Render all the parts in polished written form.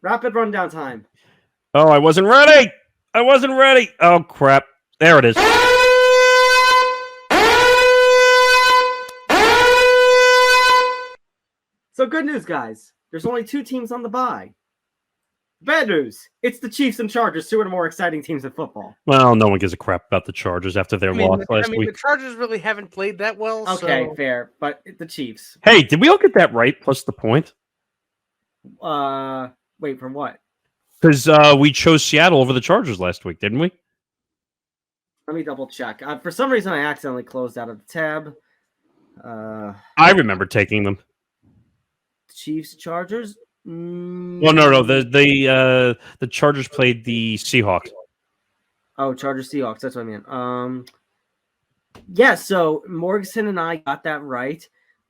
Rapid rundown time. Oh, I wasn't ready. Oh, crap. There it is. So good news, guys. There's only 2 teams on the bye. Bad news. It's the Chiefs and Chargers, 2 of the more exciting teams in football. Well, no one gives a crap about the Chargers after their loss last week. The Chargers really haven't played that well. Okay, fair. But the Chiefs. Hey, did we all get that right, plus the point? Wait, from what? Because we chose Seattle over the Chargers last week, didn't we? Let me double check. For some reason, I accidentally closed out of the tab. I remember taking them. Chiefs, Chargers? Well, no. The Chargers played the Seahawks. Oh, Chargers, Seahawks. That's what I mean. Yeah, so Morgasen and I got that right.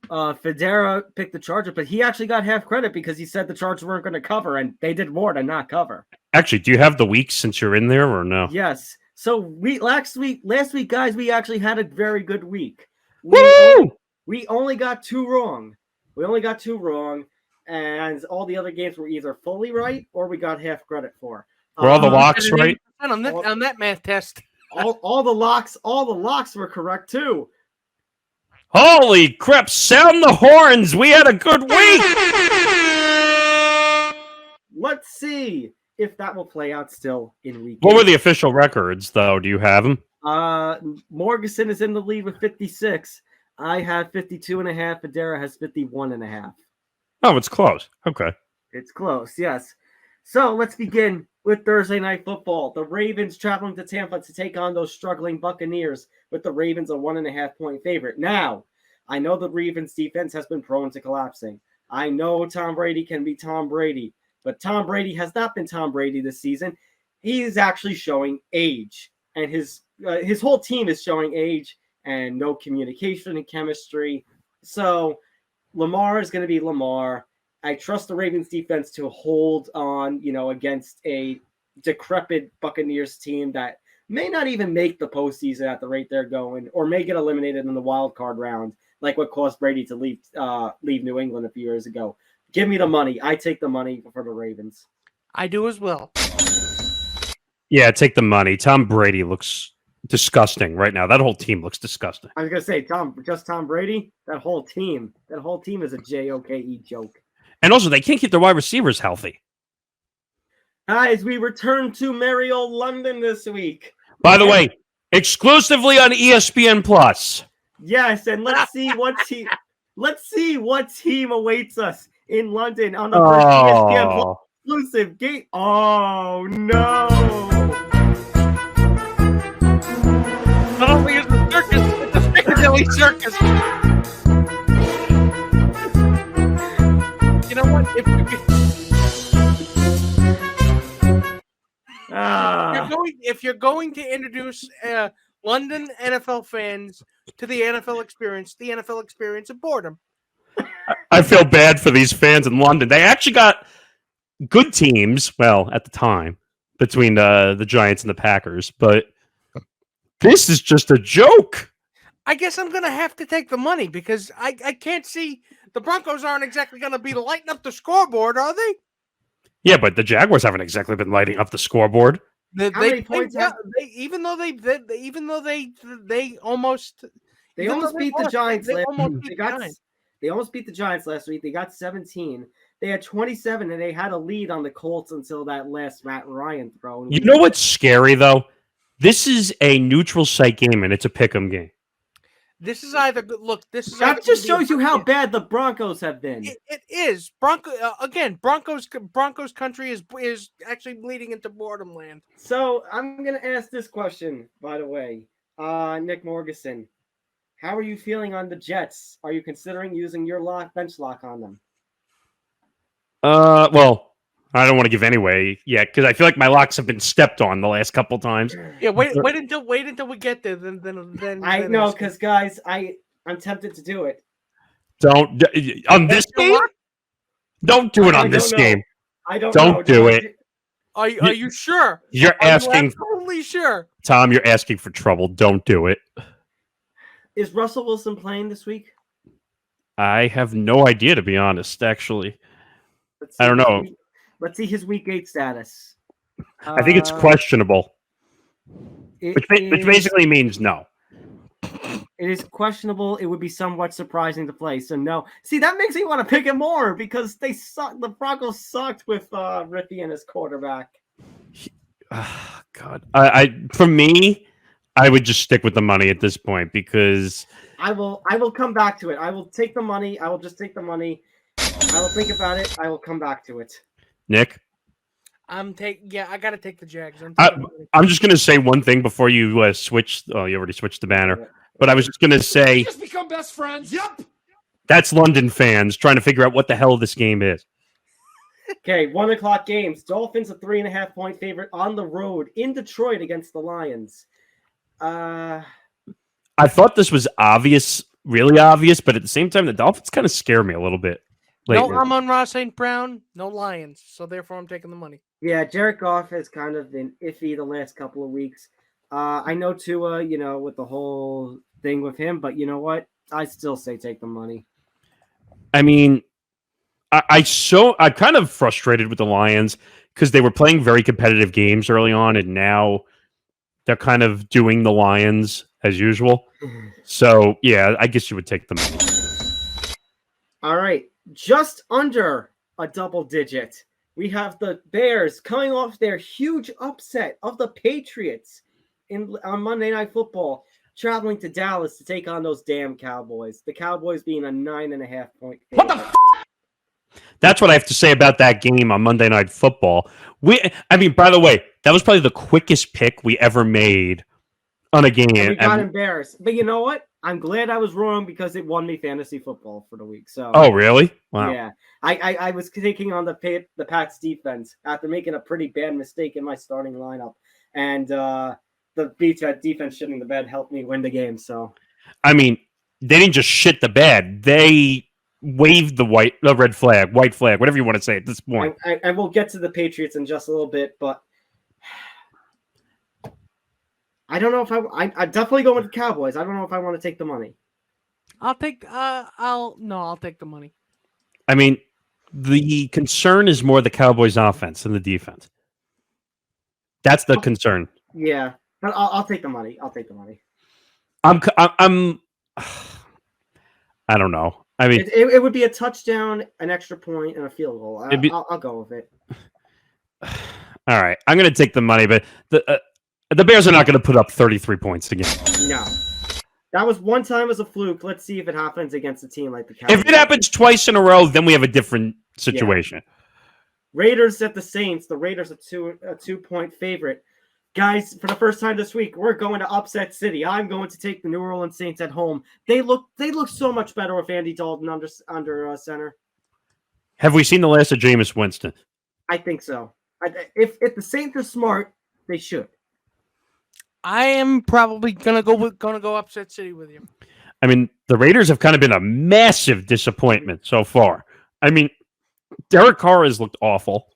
Fodera picked the Chargers, but he actually got half credit because he said the Chargers weren't going to cover, and they did more than not cover. Actually, do you have the weeks since you're in there or no? Yes. So last week, guys, we actually had a very good week. We only got 2 wrong. And all the other games were either fully right or we got half credit for. Were all the locks right? On that math test. all the locks were correct too. Holy crap! Sound the horns! We had a good week. Let's see if that will play out still in week. What were the official records, though? Do you have them? Morgasen is in the lead with 56. I have 52.5. Fodera has 51.5. Oh, it's close. Okay. It's close, yes. So let's begin with Thursday Night Football. The Ravens traveling to Tampa to take on those struggling Buccaneers, with the Ravens a 1.5-point favorite. Now, I know the Ravens defense has been prone to collapsing. I know Tom Brady can be Tom Brady, but Tom Brady has not been Tom Brady this season. He is actually showing age, and his whole team is showing age and no communication and chemistry. So Lamar is going to be Lamar. I trust the Ravens defense to hold on, against a decrepit Buccaneers team that may not even make the postseason at the rate they're going, or may get eliminated in the wild card round, like what caused Brady to leave New England a few years ago. Give me the money. I take the money for the Ravens. I do as well. Yeah, take the money. Tom Brady looks disgusting right now. That whole team looks disgusting. I was gonna say, just Tom Brady. That whole team is a JOKE joke. And also, they can't keep their wide receivers healthy. Guys, we return to merry old London this week. By the way, exclusively on ESPN Plus. Yes, and let's see what team awaits us in London on the first ESPN Plus exclusive game. Oh no! Not only is the circus, it's a Piccadilly circus. You know what? If you're going to introduce London NFL fans to the NFL experience of boredom. I feel bad for these fans in London. They actually got good teams, well, at the time, between the Giants and the Packers, but this is just a joke. I guess I'm going to have to take the money because I can't see the Broncos aren't exactly going to be lighting up the scoreboard, are they? Yeah, but the Jaguars haven't exactly been lighting up the scoreboard. How many points even though they almost beat the Giants They almost beat the Giants last week. They got 17. They had 27, and they had a lead on the Colts until that last Matt Ryan throw. You know what's scary, though? This is a neutral site game, and it's a pick'em game. This is either good. Look, this is that just shows you how bad the Broncos have been. It is Broncos country is actually bleeding into boredom land. So I'm gonna ask this question, by the way, Nick Morgasen, how are you feeling on the Jets? Are you considering using your bench lock on them? Well, I don't want to give anyway yet because I feel like my locks have been stepped on the last couple times. Yeah, wait until we get there. Then I know, because guys, I'm tempted to do it. Don't on this game. Don't do it on this game. I don't. Don't do it. Are you sure? You're asking. Absolutely sure. Tom, you're asking for trouble. Don't do it. Is Russell Wilson playing this week? I have no idea, to be honest. Actually, I don't know. Let's see his week 8 status. I think it's questionable, which basically means no. It is questionable. It would be somewhat surprising to play. So no. See, that makes me want to pick him more because they suck. The Broncos sucked with Rippy and his quarterback. God, for me, I would just stick with the money at this point because I will come back to it. I will take the money. I will just take the money. I will think about it. I will come back to it. Nick, I gotta take the Jags. I'm just gonna say one thing before you switch. Oh, you already switched the banner. But I was just gonna say, just become best friends. Yep. That's London fans trying to figure out what the hell this game is. Okay, 1:00 games. Dolphins a 3.5-point favorite on the road in Detroit against the Lions. I thought this was obvious, really obvious, but at the same time, the Dolphins kind of scare me a little bit. No Amon-Ra St. Brown, no Lions, so therefore I'm taking the money. Yeah, Jared Goff has kind of been iffy the last couple of weeks. I know Tua, with the whole thing with him, but you know what? I still say take the money. I mean, I'm kind of frustrated with the Lions because they were playing very competitive games early on, and now they're kind of doing the Lions as usual. So, yeah, I guess you would take the money. All right. Just under a double digit. We have the Bears coming off their huge upset of the Patriots on Monday Night Football, traveling to Dallas to take on those damn Cowboys. The Cowboys being a 9.5-point favorite. What the f***? That's what I have to say about that game on Monday Night Football. By the way, that was probably the quickest pick we ever made on a game. And we got embarrassed. But you know what? I'm glad I was wrong because it won me fantasy football for the week. So. Oh, really? Wow. Yeah. I was taking on the Pats defense after making a pretty bad mistake in my starting lineup. And the defense shitting the bed helped me win the game. So, I mean, they didn't just shit the bed. They waved the red flag, white flag, whatever you want to say at this point. I will get to the Patriots in just a little bit, but I don't know if I'm definitely going with the Cowboys. I don't know if I want to take the money. I'll take the money. I mean, the concern is more the Cowboys' offense than the defense. That's the concern. Yeah, but I'll take the money. I'll take the money. I'm I don't know. I mean, it would be a touchdown, an extra point, and a field goal. I'll go with it. All right, I'm going to take the money, but the Bears are not going to put up 33 points again. No. That was one time as a fluke. Let's see if it happens against a team like the Cowboys. If it happens twice in a row, then we have a different situation. Yeah. Raiders at the Saints. The Raiders a 2-point favorite. Guys, for the first time this week, we're going to upset city. I'm going to take the New Orleans Saints at home. They look so much better with Andy Dalton under center. Have we seen the last of Jameis Winston? I think so. If the Saints are smart, they should. I am probably gonna go upset city with you. I mean, the Raiders have kind of been a massive disappointment so far. I mean, Derek Carr has looked awful.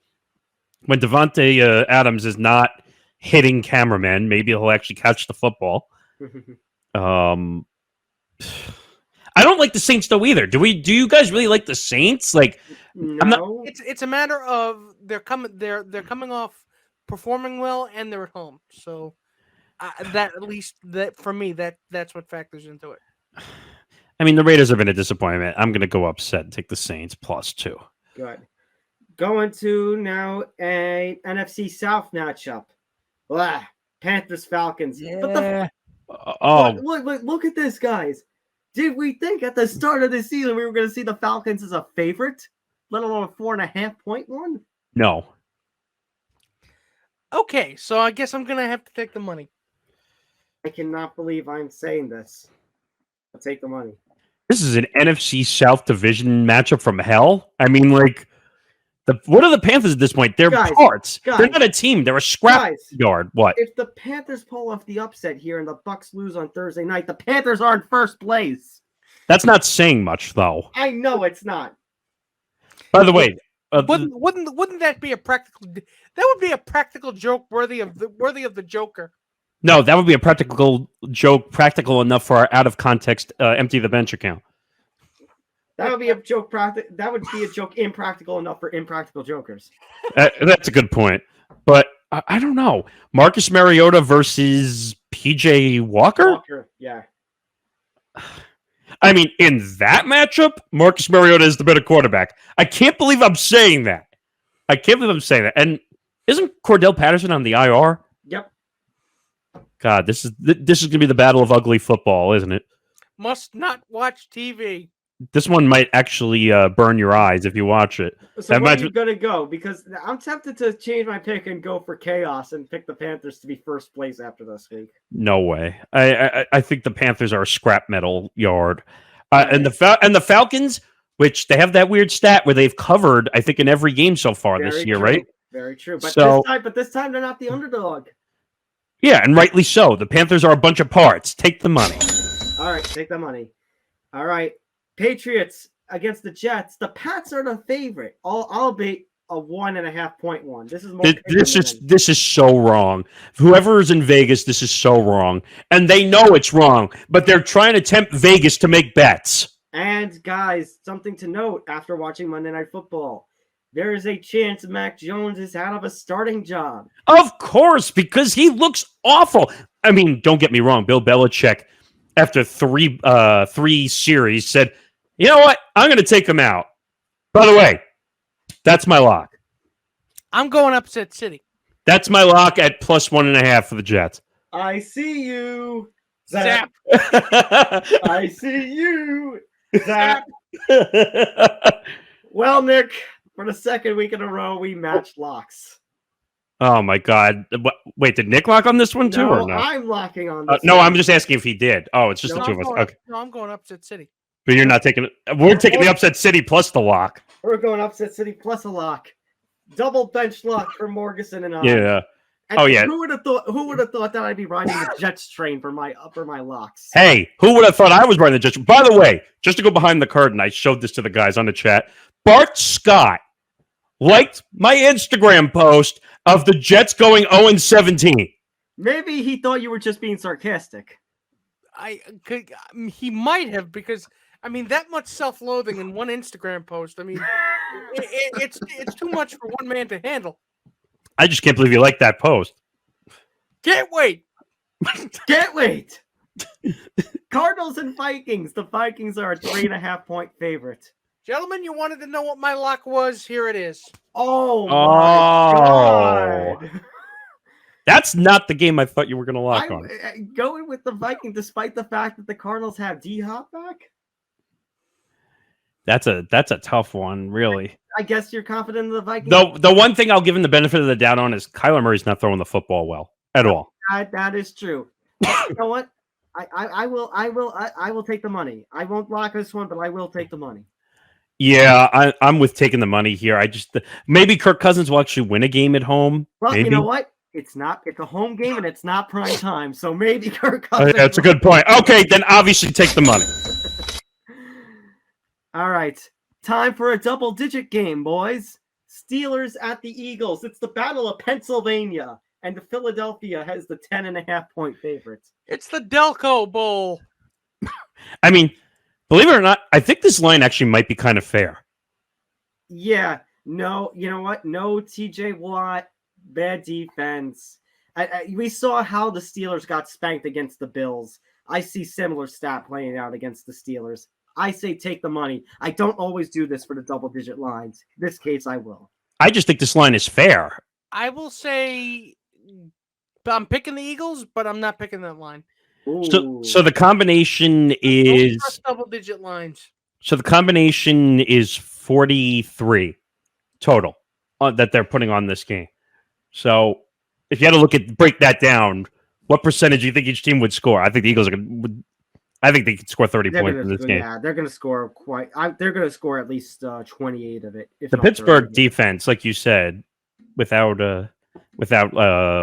When Devontae Adams is not hitting cameramen, maybe he'll actually catch the football. I don't like the Saints though either. Do you guys really like the Saints? Like, no. It's a matter of they're coming off performing well and they're at home. So that for me that's what factors into it. I mean, the Raiders have been a disappointment. I'm going to go upset and take the Saints +2. Good. Going to now a NFC South matchup. Blah. Panthers Falcons. Yeah. Look at this, guys. Did we think at the start of the season we were going to see the Falcons as a favorite, let alone a 4.5-point one? No. Okay, so I guess I'm gonna have to take the money. I cannot believe I'm saying this. I'll take the money. This is an NFC South division matchup from hell. I mean, like, what are the Panthers at this point? They're parts. They're not a team. They're a scrap yard. What? If the Panthers pull off the upset here and the Bucks lose on Thursday night, the Panthers are in first place. That's not saying much, though. I know it's not. By the way, wouldn't that be a practical? That would be a practical joke worthy of the Joker. No, that would be a practical joke, practical enough for our out of context empty the bench account. That would be a joke. That would be a joke impractical enough for impractical jokers. That's a good point. But I don't know. Marcus Mariota versus PJ Walker? Yeah. I mean, in that matchup, Marcus Mariota is the better quarterback. I can't believe I'm saying that. And isn't Cordell Patterson on the IR? Yep. God, this is going to be the battle of ugly football, isn't it? Must not watch TV. This one might actually burn your eyes if you watch it. So where are you going to go? Because I'm tempted to change my pick and go for chaos and pick the Panthers to be first place after this week. No way. I think the Panthers are a scrap metal yard. And the Falcons, which they have that weird stat where they've covered, I think, in every game so far this year, right? Very true. But this time they're not the underdog. Yeah, and rightly so. The Panthers are a bunch of parts. Take the money. All right, take the money. All right. Patriots against the Jets. The Pats are the favorite. I'll be a 1.5 point one. This is more. This is so wrong. Whoever is in Vegas, this is so wrong, and they know it's wrong, but they're trying to tempt Vegas to make bets. And guys, something to note after watching Monday Night Football. There is a chance Mac Jones is out of a starting job. Of course, because he looks awful. I mean, don't get me wrong. Bill Belichick, after three series, said, "You know what? I'm going to take him out." By the way, that's my lock. I'm going upset city. That's my lock at +1.5 for the Jets. I see you, Zap. I see you, Zap. Well, Nick, for the second week in a row, we matched locks. Oh my God! Wait, did Nick lock on this one too, or no? I'm locking on this. No, I'm just asking if he did. Oh, it's just the two of us. Okay. No, I'm going upset city. But you're not taking it. We're taking the upset city plus the lock. We're going upset city plus a lock. Double bench lock for Morgasen and I. Yeah. And oh yeah. Who would have thought that I'd be riding the Jets train for my locks? Hey, who would have thought I was riding the Jets? By the way, just to go behind the curtain, I showed this to the guys on the chat. Bart Scott liked my Instagram post of the Jets going 0-17. Maybe he thought you were just being sarcastic. He might have, because I mean, that much self-loathing in one Instagram post. I mean, it's too much for one man to handle. I just can't believe you liked that post. Can't wait. Can't wait. Cardinals and Vikings. The Vikings are a 3.5 point favorite. Gentlemen, you wanted to know what my lock was? Here it is. Oh my God. That's not the game I thought you were going to lock on. Going with the Vikings, despite the fact that the Cardinals have D-Hop back? That's a tough one, really. I guess you're confident in the Vikings? The one thing I'll give him the benefit of the doubt on is Kyler Murray's not throwing the football well at all. That is true. But you know what? I will take the money. I won't lock this one, but I will take the money. Yeah, I'm with taking the money here. Maybe Kirk Cousins will actually win a game at home. Well, maybe. You know what? It's a home game and it's not prime time, so maybe Kirk Cousins. That's a good point. Okay, then obviously take the money. All right. Time for a double-digit game, boys. Steelers at the Eagles. It's the Battle of Pennsylvania, and the Philadelphia has the 10.5 point favorite. It's the Delco Bowl. I mean, believe it or not, I think this line actually might be kind of fair. Yeah. No, you know what? No TJ Watt, bad defense. We saw how the Steelers got spanked against the Bills. I see similar stat playing out against the Steelers. I say take the money. I don't always do this for the double-digit lines. In this case, I will. I just think this line is fair. I will say I'm picking the Eagles, but I'm not picking that line. So the combination is double-digit lines. So the combination is 43 total that they're putting on this game. So if you had to break that down, what percentage do you think each team would score? I think the Eagles I think they could score 30 points in this game. Yeah, they're going to score they're going to score at least 28 of it. The Pittsburgh defense, like you said, without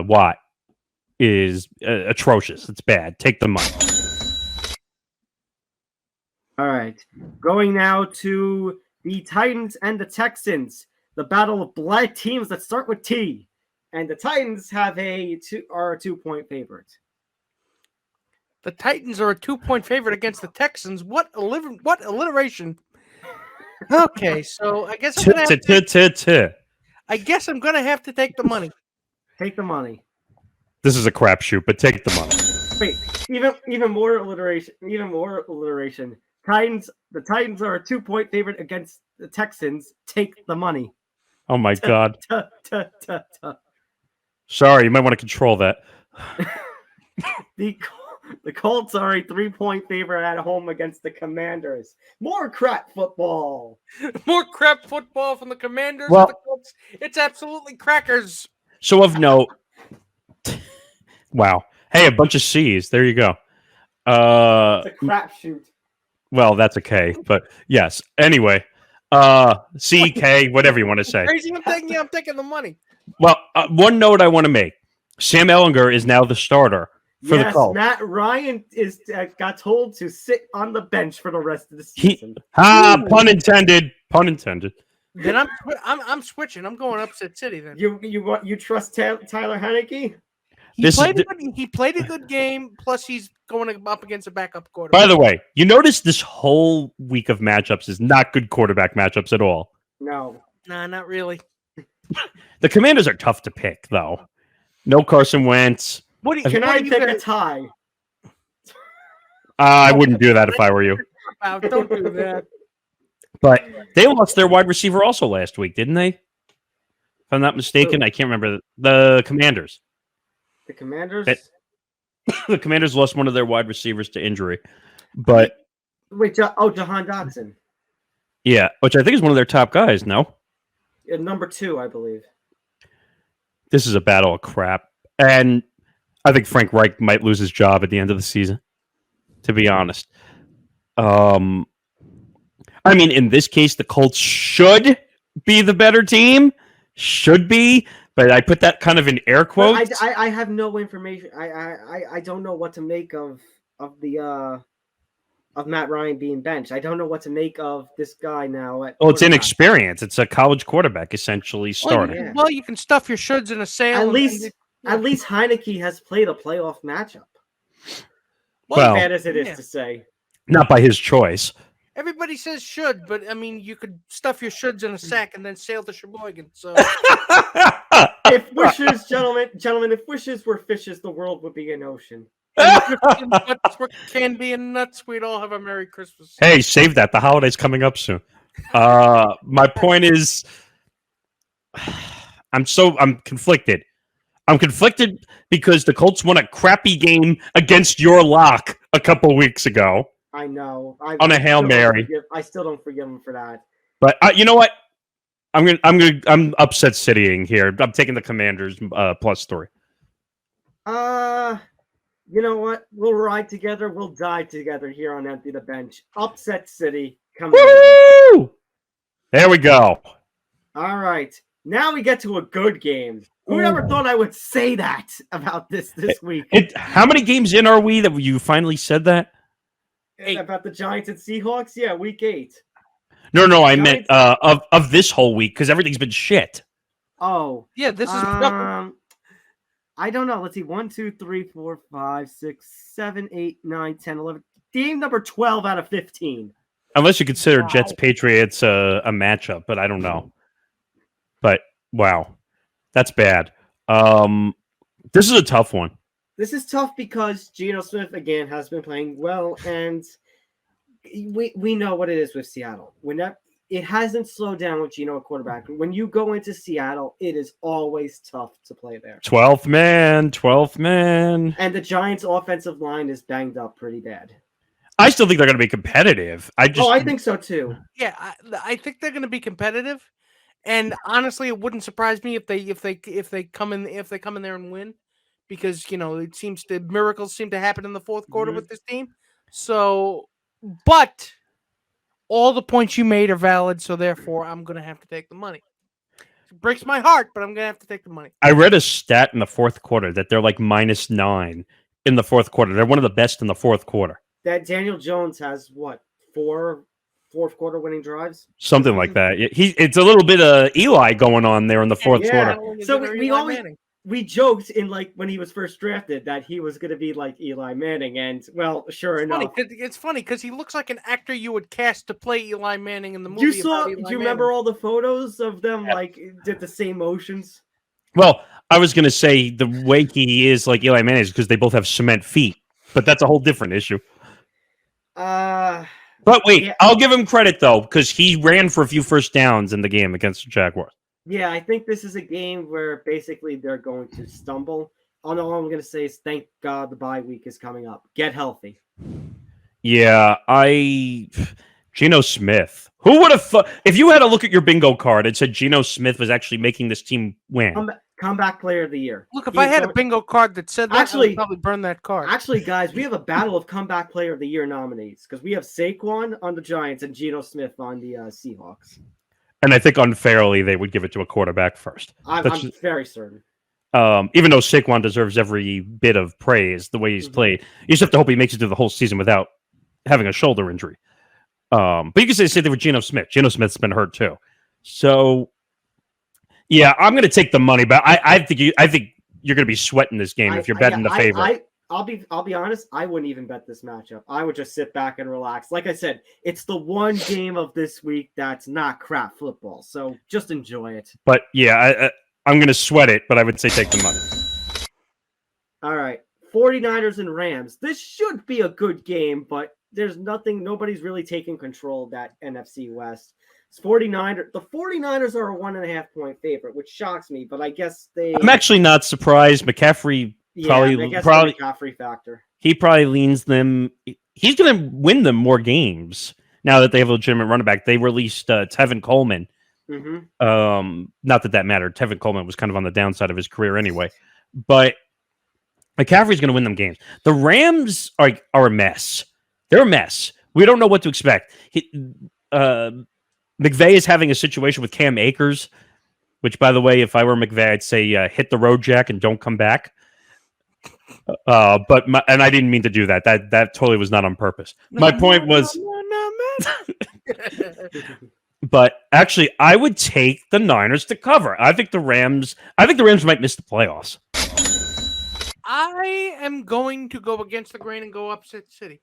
Watt, is atrocious. It's bad. Take the money. All right, going now to the Titans and the Texans. The battle of black teams that start with T, and the Titans are a 2 point favorite. The Titans are a 2 point favorite against the Texans. What alliteration? Okay, so I guess I guess I'm gonna have to take the money. Take the money. This is a crapshoot, but take the money. Wait, even more alliteration. Even more alliteration. The Titans are a 2-point favorite against the Texans. Take the money. Oh my God. The Sorry, you might want to control that. Colts are a 3-point favorite at home against the Commanders. More crap football. More crap football from the Commanders. Well- and the Colts. It's absolutely crackers. So of note, wow. Hey, a bunch of C's. There you go. It's a crapshoot. Well, that's a K, but yes. Anyway, C, K, whatever you want to say. Crazy, I'm taking the money. Well, one note I want to make: Sam Ehlinger is now the starter for the Colts. Matt Ryan got told to sit on the bench for the rest of the season. Pun intended. Pun intended. Then I'm switching. I'm going upset city. Then You trust Tyler Heineke? He played a good game. Plus, he's going up against a backup quarterback. By the way, you notice this whole week of matchups is not good quarterback matchups at all. No. Nah, not really. The Commanders are tough to pick, though. No Carson Wentz. Can I pick a tie? I wouldn't do that if I were you. Don't do that. But they lost their wide receiver also last week, didn't they? If I'm not mistaken, I can't remember. The Commanders. The Commanders? The Commanders lost one of their wide receivers to injury. But wait, Jahan Dotson. Yeah, which I think is one of their top guys, no? Number 2, I believe. This is a battle of crap. And I think Frank Reich might lose his job at the end of the season, to be honest. I mean, in this case, the Colts should be the better team. Should be. But I put that kind of in air quotes. I have no information. I don't know what to make of Matt Ryan being benched. I don't know what to make of this guy now. It's inexperience. It's a college quarterback essentially starting. Well, you can stuff your shoulds in a sail. At least Heineke has played a playoff matchup. Well, as bad as it is to say. Not by his choice. Everybody says should, but I mean, you could stuff your shoulds in a sack and then sail to Sheboygan. So, if wishes, gentlemen, if wishes were fishes, the world would be an ocean. Candy and nuts, we'd all have a Merry Christmas. Hey, save that. The holiday's coming up soon. My point is, I'm conflicted. I'm conflicted because the Colts won a crappy game against your lock a couple weeks ago. I know. On a Hail Mary. I still don't forgive him for that. But you know what? I'm upset citying here. I'm taking the Commanders +3. You know what? We'll ride together. We'll die together here on Empty the Bench. Upset City. Come on. Woo! There we go. All right. Now we get to a good game. Who ever thought I would say that about this week? How many games in are we that you finally said that? 8. About the Giants and Seahawks? Yeah, week 8. No, I meant of this whole week because everything's been shit. Oh. Yeah, this is... I don't know. Let's see. 1, 2, 3, 4, 5, 6, 7, 8, 9, 10, 11. Game number 12 out of 15. Unless you consider Jets Patriots a matchup, but I don't know. But wow, that's bad. This is a tough one. This is tough because Geno Smith again has been playing well, and we know what it is with Seattle. It hasn't slowed down with Geno at quarterback. When you go into Seattle, it is always tough to play there. 12th man. And the Giants' offensive line is banged up pretty bad. I still think they're going to be competitive. I think so too. Yeah, I think they're going to be competitive. And honestly, it wouldn't surprise me if they come in there and win, because miracles seem to happen in the fourth quarter with this team. So, but all the points you made are valid, so therefore I'm going to have to take the money. It breaks my heart, but I'm going to have to take the money. I read a stat in the fourth quarter that they're like -9 in the fourth quarter. They're one of the best in the fourth quarter. That Daniel Jones has what, 4 fourth quarter winning drives? Something like that. It's a little bit of Eli going on there in the fourth quarter. So we joked in like when he was first drafted that he was going to be like Eli Manning, and well, sure enough. It's funny because he looks like an actor you would cast to play Eli Manning in the movie. Do you remember all the photos of them like did the same motions? Well, I was going to say the way he is like Eli Manning is because they both have cement feet, but that's a whole different issue. But wait, yeah. I'll give him credit though because he ran for a few first downs in the game against the Jaguars. Yeah, I think this is a game where basically they're going to stumble. All I'm going to say is thank God the bye week is coming up. Get healthy. Yeah, Geno Smith. Who would have if you had to look at your bingo card and said Geno Smith was actually making this team win? Comeback player of the year. Look, if I had a bingo card that said that, I would probably burn that card. Actually, guys, we have a battle of comeback player of the year nominees because we have Saquon on the Giants and Geno Smith on the Seahawks. And I think unfairly they would give it to a quarterback first. I'm very certain. Even though Saquon deserves every bit of praise the way he's played, you just have to hope he makes it through the whole season without having a shoulder injury. But you can say the same thing with Geno Smith. Geno Smith's been hurt too. So, yeah, I'm going to take the money, but I think you're going to be sweating this game if you're betting the favorite. I'll be honest. I wouldn't even bet this matchup. I would just sit back and relax. Like I said, it's the one game of this week that's not crap football. So just enjoy it. But yeah, I'm going to sweat it, but I would say take the money. All right, 49ers and Rams. This should be a good game, but nobody's really taking control of that NFC West. It's 49ers. The 49ers are a 1.5 point favorite, which shocks me, but I guess I'm actually not surprised. McCaffrey probably McCaffrey factor. He probably leans them. He's going to win them more games now that they have a legitimate running back. They released Tevin Coleman. Not that mattered. Tevin Coleman was kind of on the downside of his career anyway, but McCaffrey's going to win them games. The Rams are a mess. They're a mess. We don't know what to expect. McVay is having a situation with Cam Akers, which, by the way, if I were McVay, I'd say hit the road, Jack, and don't come back. And I didn't mean to do that. That totally was not on purpose. My point was, but actually, I would take the Niners to cover. I think the Rams might miss the playoffs. I am going to go against the grain and go upset City.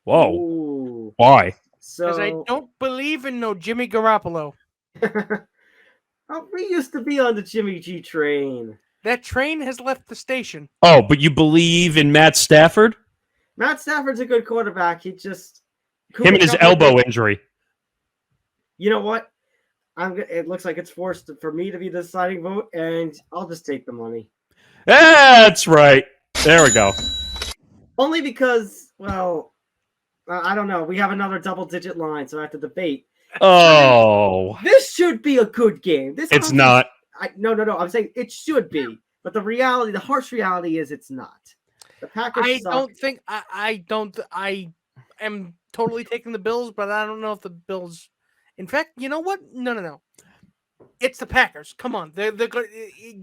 Whoa! Ooh. Why? Because I don't believe in no Jimmy Garoppolo. We used to be on the Jimmy G train. That train has left the station. Oh, but you believe in Matt Stafford? Matt Stafford's a good quarterback. Him and his elbow injury. You know what? It looks like it's forced for me to be the deciding vote, and I'll just take the money. That's right. There we go. Only because, well, I don't know. We have another double-digit line, so I have to debate. Oh. This should be a good game. It's not. No. I'm saying it should be. But the harsh reality is it's not. The Packers suck. I am totally taking the Bills, but I don't know if the Bills... In fact, you know what? No. It's the Packers. Come on. They're good.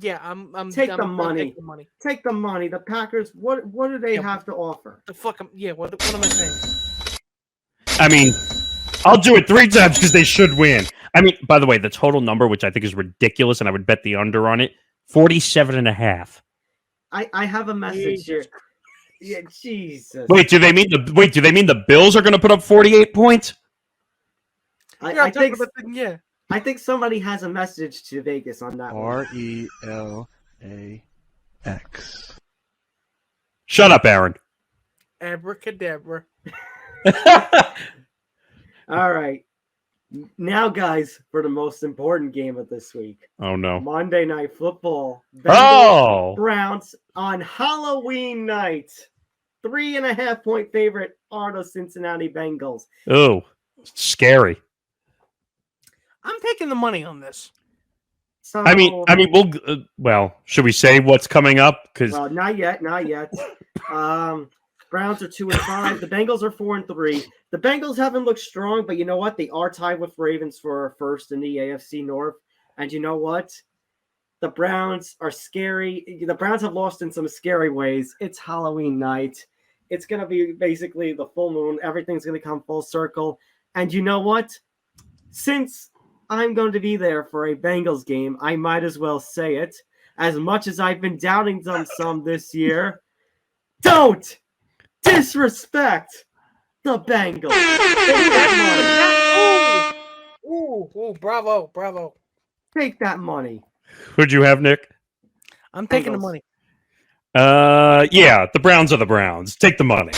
Yeah, I'm the money. Take the money. The Packers, what do they have to offer? What am I saying? I mean, I'll do it 3 times because they should win. I mean, by the way, the total number, which I think is ridiculous, and I would bet the under on it, 47.5. I have a message here. Yeah, Jesus. Wait, do they mean the Bills are going to put up 48 points? I think somebody has a message to Vegas on that RELAX. Shut up, Aaron. Abracadabra. All right. Now, guys, for the most important game of this week. Oh, no. Monday Night Football. Browns on Halloween night. 3.5 point favorite are the Cincinnati Bengals. Oh, scary. I'm taking the money on this. So, I mean, should we say what's coming up? Well, not yet. Browns are 2-5. The Bengals are 4-3. The Bengals haven't looked strong, but you know what? They are tied with Ravens for first in the AFC North. And you know what? The Browns are scary. The Browns have lost in some scary ways. It's Halloween night. It's going to be basically the full moon. Everything's going to come full circle. And you know what? Since I'm going to be there for a Bengals game, I might as well say it. as much as I've been doubting them some this year, don't disrespect the Bengals. Take that money. Ooh, bravo. Take that money. Who'd you have, Nick? I'm taking the Bengals. money. Yeah, the Browns are the Browns. Take the money.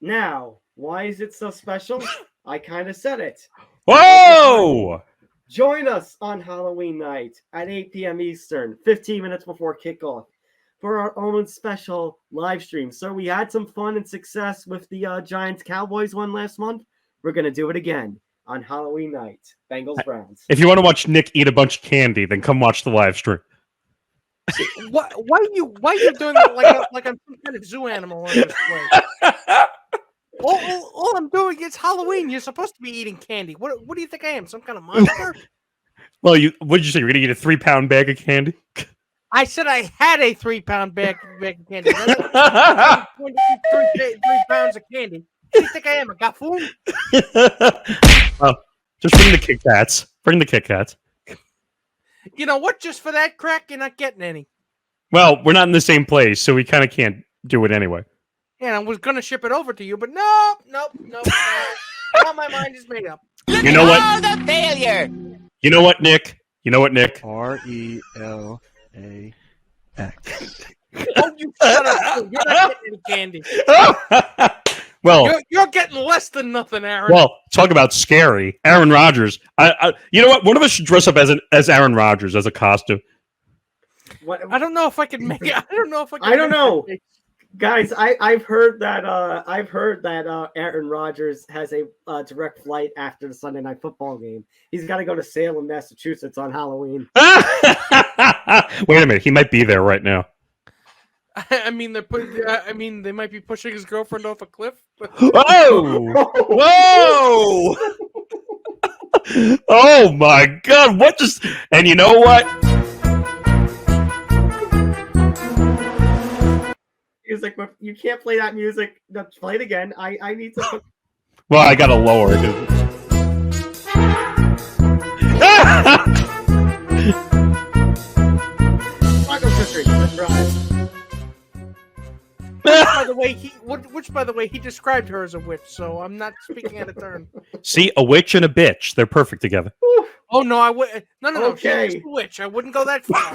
Now, why is it so special? I kind of said it. Whoa! Join us on Halloween night at 8 p.m. Eastern, 15 minutes before kickoff, for our own special live stream. So we had some fun and success with the Giants-Cowboys one last month. We're going to do it again on Halloween night. Bengals-Browns. If you want to watch Nick eat a bunch of candy, then come watch the live stream. Why are you doing that like I'm some kind of zoo animal on display? All I'm doing is Halloween. You're supposed to be eating candy. What do you think I am? Some kind of monster? Well, what did you say? You're going to eat a 3-pound bag of candy? I said I had a 3-pound bag of candy. I'm going to eat 3 pounds of candy. What do you think I am? A gaffoon? Well, just bring the Kit Kats. Bring the Kit Kats. You know what? Just for that crack, you're not getting any. Well, we're not in the same place, so we kind of can't do it anyway. Yeah, I was going to ship it over to you, but nope. Now my mind is made up. You know what? Oh, the failure! You know what, Nick? RELAX. Oh, you shut up. You're not getting any candy. Well, You're getting less than nothing, Aaron. well, talk about scary. Aaron Rodgers. You know what? One of us should dress up as Aaron Rodgers as a costume. What, I don't know if I can make it. I don't know. Guys, I've heard that Aaron Rodgers has a direct flight after the Sunday Night Football game. He's got to go to Salem, Massachusetts on Halloween. Wait a minute, he might be there right now. I mean, they might be pushing his girlfriend off a cliff. But... Whoa! Whoa! Oh my God! What just? And you know what? Music, but you can't play that music. No, play it again. I need to put... Well, I gotta lower it. Which, by the way, he described her as a witch, so I'm not speaking out of turn. See, a witch and a bitch—they're perfect together. Oh no, I would. No. Okay. She's a witch. I wouldn't go that far.